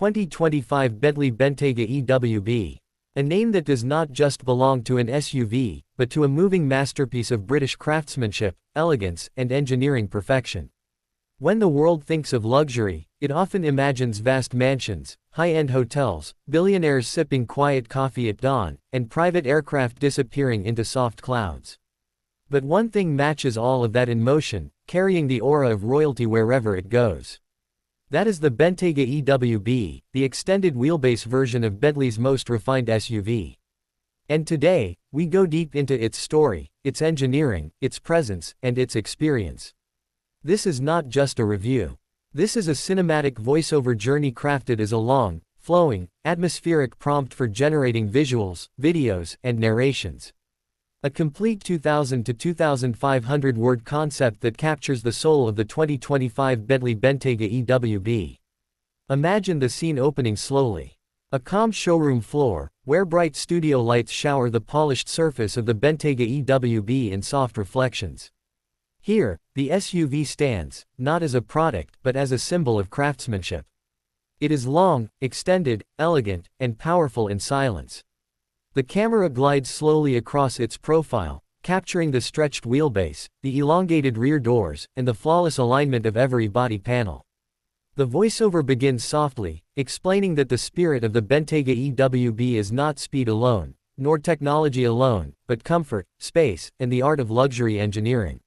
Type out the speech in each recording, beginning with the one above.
2025 Bentley Bentayga EWB. A name that does not just belong to an SUV, but to a moving masterpiece of British craftsmanship, elegance, and engineering perfection. When the world thinks of luxury, it often imagines vast mansions, high-end hotels, billionaires sipping quiet coffee at dawn, and private aircraft disappearing into soft clouds. But one thing matches all of that in motion, carrying the aura of royalty wherever it goes. That is the Bentayga EWB, the extended wheelbase version of Bentley's most refined SUV. And today, we go deep into its story, its engineering, its presence, and its experience. This is not just a review. This is a cinematic voiceover journey crafted as a long, flowing, atmospheric prompt for generating visuals, videos, and narrations. A complete 2,000 to 2,500 word concept that captures the soul of the 2025 Bentley Bentayga EWB. Imagine the scene opening slowly. A calm showroom floor, where bright studio lights shower the polished surface of the Bentayga EWB in soft reflections. Here, the SUV stands, not as a product but as a symbol of craftsmanship. It is long, extended, elegant, and powerful in silence. The camera glides slowly across its profile, capturing the stretched wheelbase, the elongated rear doors, and the flawless alignment of every body panel. The voiceover begins softly, explaining that the spirit of the Bentayga EWB is not speed alone, nor technology alone, but comfort, space, and the art of luxury engineering.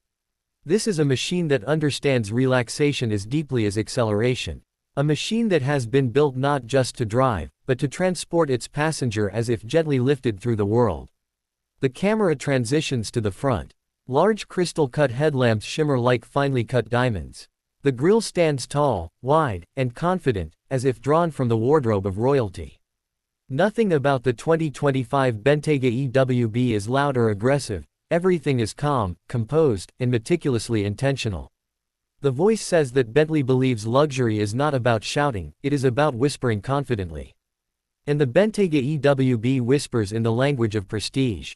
This is a machine that understands relaxation as deeply as acceleration. A machine that has been built not just to drive, but to transport its passenger as if gently lifted through the world. The camera transitions to the front. Large crystal-cut headlamps shimmer like finely cut diamonds. The grille stands tall, wide, and confident, as if drawn from the wardrobe of royalty. Nothing about the 2025 Bentayga EWB is loud or aggressive. Everything is calm, composed, and meticulously intentional. The voice says that Bentley believes luxury is not about shouting, it is about whispering confidently. And the Bentayga EWB whispers in the language of prestige.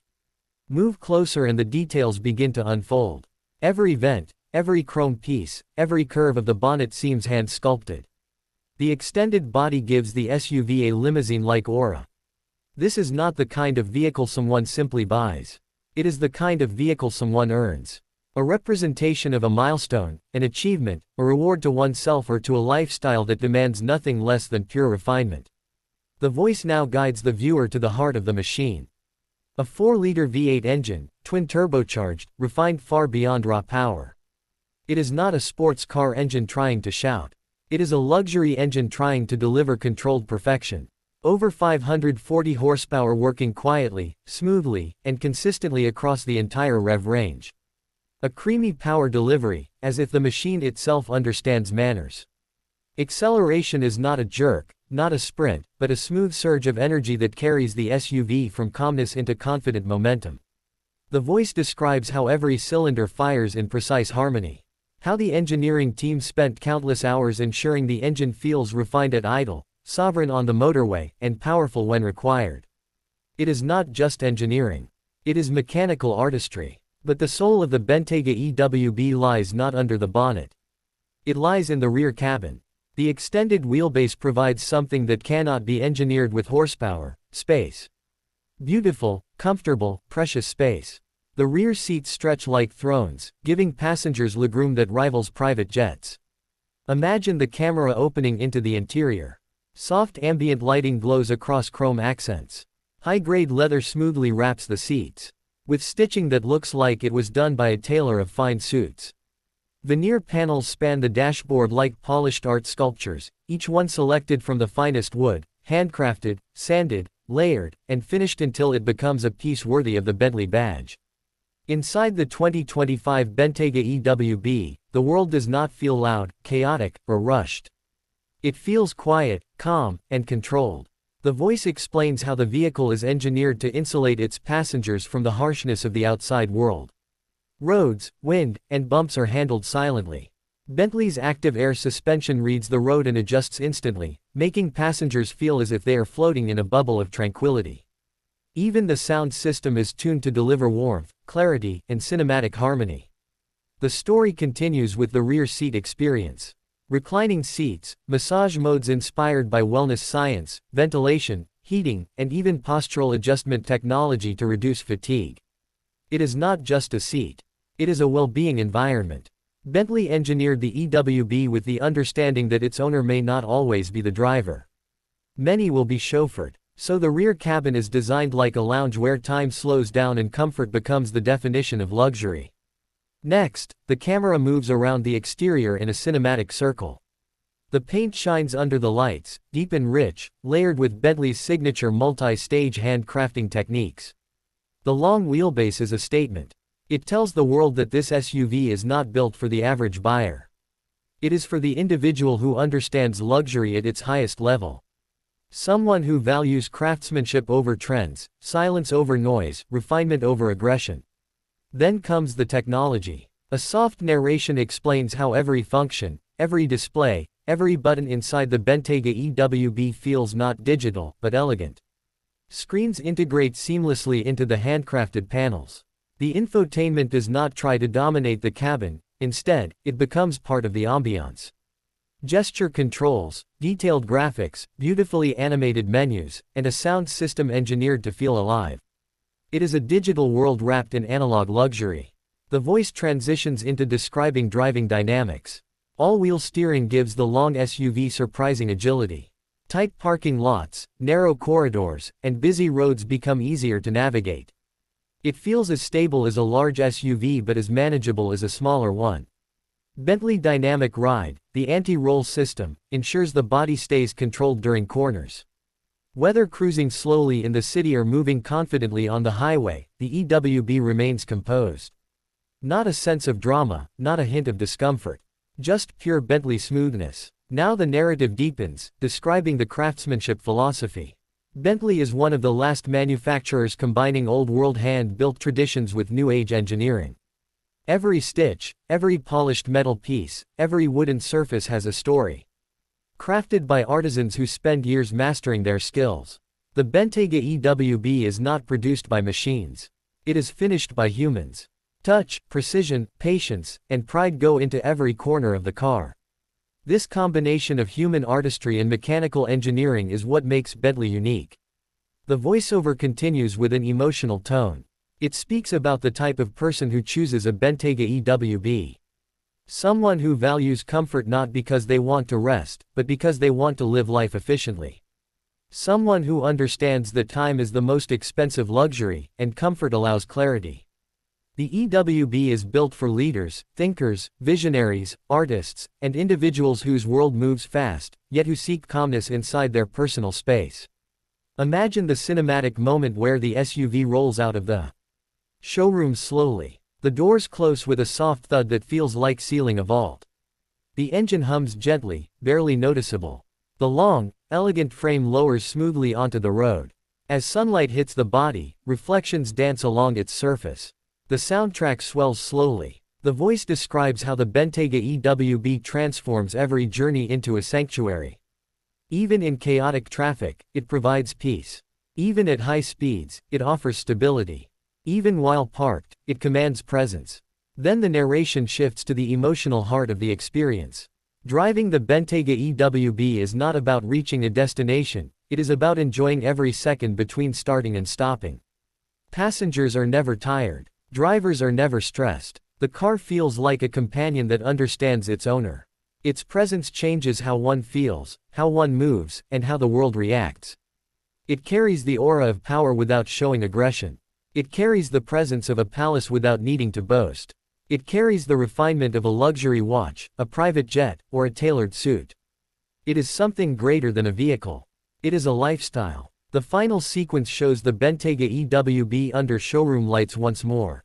Move closer and the details begin to unfold. Every vent, every chrome piece, every curve of the bonnet seems hand-sculpted. The extended body gives the SUV a limousine-like aura. This is not the kind of vehicle someone simply buys. It is the kind of vehicle someone earns. A representation of a milestone, an achievement, a reward to oneself or to a lifestyle that demands nothing less than pure refinement. The voice now guides the viewer to the heart of the machine. A 4-liter V8 engine, twin-turbocharged, refined far beyond raw power. It is not a sports car engine trying to shout. It is a luxury engine trying to deliver controlled perfection. Over 540 horsepower working quietly, smoothly, and consistently across the entire rev range. A creamy power delivery, as if the machine itself understands manners. Acceleration is not a jerk, not a sprint, but a smooth surge of energy that carries the SUV from calmness into confident momentum. The voice describes how every cylinder fires in precise harmony. How the engineering team spent countless hours ensuring the engine feels refined at idle, sovereign on the motorway, and powerful when required. It is not just engineering. It is mechanical artistry. But the soul of the Bentayga EWB lies not under the bonnet. It lies in the rear cabin. The extended wheelbase provides something that cannot be engineered with horsepower: space. Beautiful, comfortable, precious space. The rear seats stretch like thrones, giving passengers legroom that rivals private jets. Imagine the camera opening into the interior. Soft ambient lighting glows across chrome accents. High-grade leather smoothly wraps the seats, with stitching that looks like it was done by a tailor of fine suits. Veneer panels span the dashboard like polished art sculptures, each one selected from the finest wood, handcrafted, sanded, layered, and finished until it becomes a piece worthy of the Bentley badge. Inside the 2025 Bentayga EWB, the world does not feel loud, chaotic, or rushed. It feels quiet, calm, and controlled. The voice explains how the vehicle is engineered to insulate its passengers from the harshness of the outside world. Roads, wind, and bumps are handled silently. Bentley's active air suspension reads the road and adjusts instantly, making passengers feel as if they are floating in a bubble of tranquility. Even the sound system is tuned to deliver warmth, clarity, and cinematic harmony. The story continues with the rear seat experience. Reclining seats, massage modes inspired by wellness science, ventilation, heating, and even postural adjustment technology to reduce fatigue. It is not just a seat. It is a well-being environment. Bentley engineered the EWB with the understanding that its owner may not always be the driver. Many will be chauffeured. So the rear cabin is designed like a lounge where time slows down and comfort becomes the definition of luxury. Next, the camera moves around the exterior in a cinematic circle. The paint shines under the lights, deep and rich, layered with Bentley's signature multi-stage handcrafting techniques. The long wheelbase is a statement. It tells the world that this SUV is not built for the average buyer. It is for the individual who understands luxury at its highest level. Someone who values craftsmanship over trends, silence over noise, refinement over aggression. Then comes the technology. A soft narration explains how every function, every display, every button inside the Bentayga EWB feels not digital, but elegant. Screens integrate seamlessly into the handcrafted panels. The infotainment does not try to dominate the cabin, instead, it becomes part of the ambiance. Gesture controls, detailed graphics, beautifully animated menus, and a sound system engineered to feel alive. It is a digital world wrapped in analog luxury. The voice transitions into describing driving dynamics. All-wheel steering gives the long SUV surprising agility. Tight parking lots, narrow corridors, and busy roads become easier to navigate. It feels as stable as a large SUV but as manageable as a smaller one. Bentley Dynamic Ride, the anti-roll system, ensures the body stays controlled during corners. Whether cruising slowly in the city or moving confidently on the highway, the EWB remains composed. Not a sense of drama, not a hint of discomfort. Just pure Bentley smoothness. Now the narrative deepens, describing the craftsmanship philosophy. Bentley is one of the last manufacturers combining old-world hand-built traditions with new-age engineering. Every stitch, every polished metal piece, every wooden surface has a story. Crafted by artisans who spend years mastering their skills. The Bentayga EWB is not produced by machines. It is finished by humans. Touch, precision, patience, and pride go into every corner of the car. This combination of human artistry and mechanical engineering is what makes Bentley unique. The voiceover continues with an emotional tone. It speaks about the type of person who chooses a Bentayga EWB. Someone who values comfort not because they want to rest, but because they want to live life efficiently. Someone who understands that time is the most expensive luxury, and comfort allows clarity. The EWB is built for leaders, thinkers, visionaries, artists, and individuals whose world moves fast, yet who seek calmness inside their personal space. Imagine the cinematic moment where the SUV rolls out of the showroom slowly. The doors close with a soft thud that feels like sealing a vault. The engine hums gently, barely noticeable. The long, elegant frame lowers smoothly onto the road. As sunlight hits the body, reflections dance along its surface. The soundtrack swells slowly. The voice describes how the Bentayga EWB transforms every journey into a sanctuary. Even in chaotic traffic, it provides peace. Even at high speeds, it offers stability. Even while parked, it commands presence. Then the narration shifts to the emotional heart of the experience. Driving the Bentayga EWB is not about reaching a destination, it is about enjoying every second between starting and stopping. Passengers are never tired. Drivers are never stressed. The car feels like a companion that understands its owner. Its presence changes how one feels, how one moves, and how the world reacts. It carries the aura of power without showing aggression. It carries the presence of a palace without needing to boast. It carries the refinement of a luxury watch, a private jet, or a tailored suit. It is something greater than a vehicle. It is a lifestyle. The final sequence shows the Bentayga EWB under showroom lights once more.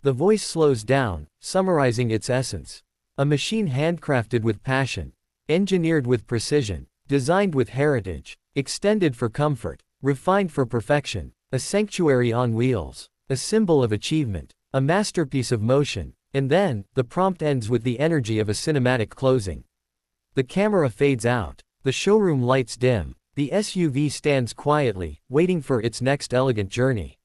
The voice slows down, summarizing its essence. A machine handcrafted with passion, engineered with precision, designed with heritage, extended for comfort, refined for perfection. A sanctuary on wheels. A symbol of achievement. A masterpiece of motion. And then, the prompt ends with the energy of a cinematic closing. The camera fades out. The showroom lights dim. The SUV stands quietly, waiting for its next elegant journey.